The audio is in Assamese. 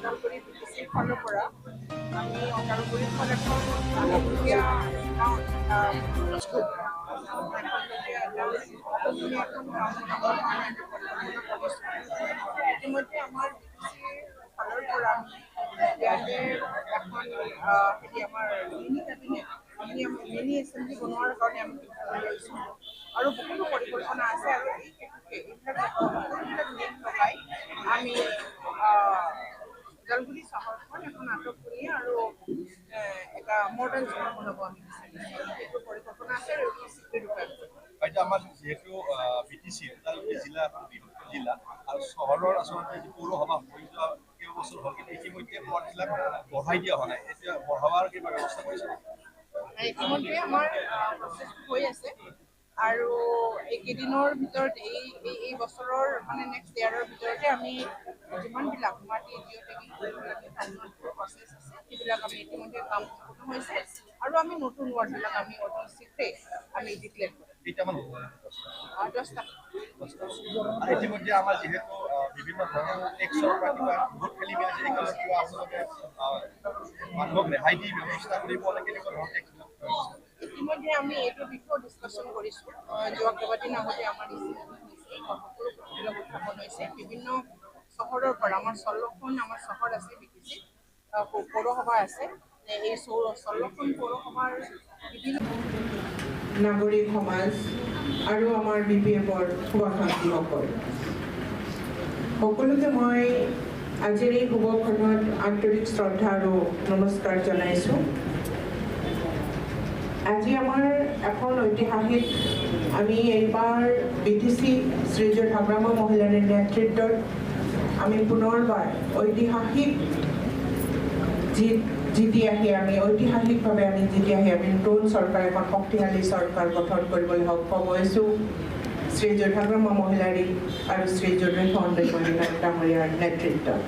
ওদালগুৰি বিটিচিৰ ফালৰ পৰা আমি ওদালগুৰিখন এখন আলহীয়া ইতিমধ্যে আমাৰ বিটিচিৰ ফালৰ পৰা ইয়াতে এখন হেৰি আমাৰ মিনি কেবিনেট মিনি এছেম্বলি বনোৱাৰ কাৰণে আমি লৈছোঁ আৰু বহুতো পৰিকল্পনা আছে আৰু এই হেতুকে এইবিলাক নেট লগাই আমি ওদালগুৰি চহৰখন এখন আটকধুনীয়া আৰু এটা মডাৰ্ণ চহৰ বনাব আমি বিচাৰিছোঁ এইটো পৰিকল্পনা আছে আৰু শীঘ্ৰে ৰূপায়ণ এতিয়া আমাৰ যিহেতু বিটিচি ওদালগুৰি জিলা বৃহত্তৰ জিলা আৰু চহৰৰ আচলতে যি পৌৰসভা হৈ যোৱা কেইবছৰ হ'ল কিন্তু ইতিমধ্যে পদবিলাক বঢ়াই দিয়া হোৱা নাই এতিয়া বঢ়াবৰ কিবা ব্যৱস্থা কৰিছে ইতিমধ্যে আমাৰ প্ৰচেছটো হৈ আছে আৰু এইকেইদিনৰ ভিতৰত এই বছৰৰ মানে নেক্সট ইয়াৰৰ ভিতৰতে আমি যিমানবিলাক মাটি জিঅ'টেগিং কৰিবলগীয়া প্ৰচেছ আছে সেইবিলাক আমি ইতিমধ্যে কাম সম্পূৰ্ণ হৈছে আৰু আমি নতুন ৱাৰ্ডবিলাক আমি অতি শীঘ্ৰে আমি ডিক্লেয়াৰ কৰিম কেইটামান 10টা ইতিমধ্যে আমাৰ যিহেতু বিভিন্ন ধৰণৰ টেক্সৰ পৰা কিবা বহুত খেলি মেলি আছে সেইকাৰণে কিবা আপোনালোকে মানুহক ৰেহাই দি ব্যৱস্থা কৰিব লাগে কেনেকুৱা ধৰণৰ টেক্সবিলাক ইতিমধ্যে আমি এইটো বিষয়েও ডিছকাশ্যন কৰিছোঁ যোৱা কেইবাদিন আগতে আমাৰ সকলো উত্থাপন হৈছে বিভিন্ন চহৰৰ পৰা আমাৰ 16খন আমাৰ চহৰ আছে বিটিচিত পৌৰসভা আছে এই 16খন পৌৰসভাৰ বিভিন্ন নাগৰিক সমাজ আৰু আমাৰ BPFৰ শুভাকাংক্ষীসকল সকলোকে মই আজিৰ এই শুভক্ষণত আন্তৰিক শ্ৰদ্ধা আৰু নমস্কাৰ জনাইছোঁ আজি আমাৰ এখন ঐতিহাসিক আমি এইবাৰ বিটিচি শ্ৰীযুত হাগ্ৰামা মহিলাৰীৰ নেতৃত্বত আমি পুনৰবাৰ ঐতিহাসিক ঐতিহাসিকভাৱে আমি নতুন চৰকাৰ এখন শক্তিশালী চৰকাৰ গঠন কৰিবলৈ সক্ষম হৈছোঁ শ্ৰীযুত হাগ্ৰামা মহিলাৰী আৰু শ্ৰীযুত ৰেখা ডাঙৰীয়াৰ নেতৃত্বত